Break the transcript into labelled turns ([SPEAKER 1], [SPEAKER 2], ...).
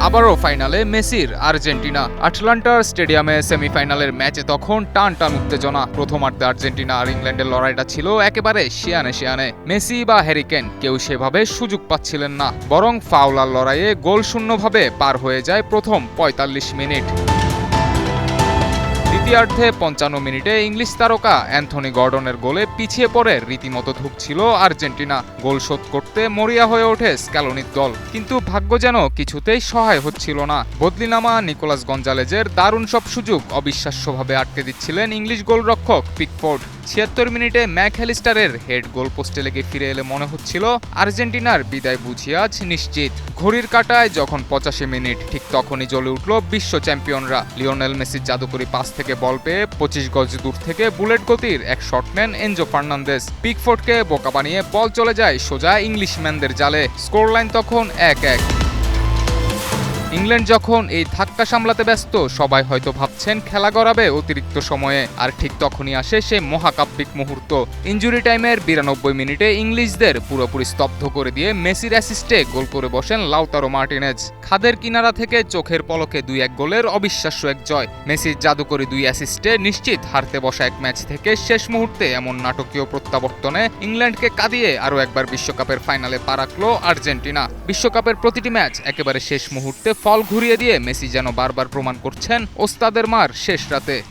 [SPEAKER 1] আবারও ফাইনালে মেসির আর্জেন্টিনা। আটলান্টার স্টেডিয়ামে সেমিফাইনালের ম্যাচে তখন টান টান উত্তেজনা। প্রথমার্ধে আর্জেন্টিনা আর ইংল্যান্ডের লড়াইটা ছিল একেবারে শিয়ানে। মেসি বা হ্যারি কেন কেউ সেভাবে সুযোগ পাচ্ছিলেন না, বরং ফাউলার লড়াইয়ে গোল শূন্যভাবে পার হয়ে যায় প্রথম ৪৫ মিনিট। দ্বিতীয়ার্ধে ৫৫ মিনিটে ইংলিশ তারকা অ্যান্থনি গর্ডনের গোলে পিছিয়ে পড়ে রীতিমতো ধুঁকছিল আর্জেন্টিনা। গোল শোধ করতে মরিয়া হয়ে ওঠে স্ক্যালোনির দল, কিন্তু ভাগ্য যেন কিছুতেই সহায় হচ্ছিল না। বদলিনামা নিকোলাস গঞ্জালেজের দারুণ সব সুযোগ অবিশ্বাস্যভাবে আটকে দিচ্ছিলেন ইংলিশ গোলরক্ষক পিকফোর্ড। ৭৬ মিনিটে ম্যাকঅ্যালিস্টারের হেড গোল পোস্টে লেগে ফিরে এলে মনে হচ্ছিল আর্জেন্টিনার বিদায় বুঝি আজ নিশ্চিত। ঘড়ির কাঁটায় যখন ৮৫ মিনিট, ঠিক তখনই জ্বলে উঠল বিশ্ব চ্যাম্পিয়নরা। লিওনেল মেসির জাদুকরি পাস থেকে বল পেয়ে ২৫ গজ দূর থেকে বুলেট গতির এক শট নেন এনজো ফার্নান্দেজ। পিকফোর্ডকে বোকা বানিয়ে বল চলে যায় সোজা ইংলিশম্যানদের জালে। স্কোর লাইন তখন ১-১। ইংল্যান্ড যখন এই ধাক্কা সামলাতে ব্যস্ত, সবাই হয়তো ভাবছেন খেলা গড়াবে অতিরিক্ত সময়ে, আর ঠিক তখনই আসে সে মহাকাব্যিক মুহূর্ত। ইনজুরি টাইমের ৯২ মিনিটে ইংলিশদের পুরোপুরি স্তব্ধ করে দিয়ে মেসির অ্যাসিস্টে গোল করে বসেন লাউতারো মার্টিনেজ। খাদের কিনারা থেকে চোখের পলকে ২-১ গোলের অবিশ্বাস্য এক জয়। মেসির জাদুকরি ২ অ্যাসিস্টে নিশ্চিত হারতে বসা এক ম্যাচ থেকে শেষ মুহূর্তে এমন নাটকীয় প্রত্যাবর্তনে ইংল্যান্ডকে কাঁদিয়ে আরও একবার বিশ্বকাপের ফাইনালে পা রাখল আর্জেন্টিনা। বিশ্বকাপের প্রতিটি ম্যাচ একেবারে শেষ মুহূর্তে ফল ঘুরিয়ে দিয়ে মেসি যেন বারবার প্রমাণ করছেন ওস্তাদের মার শেষ রাতে।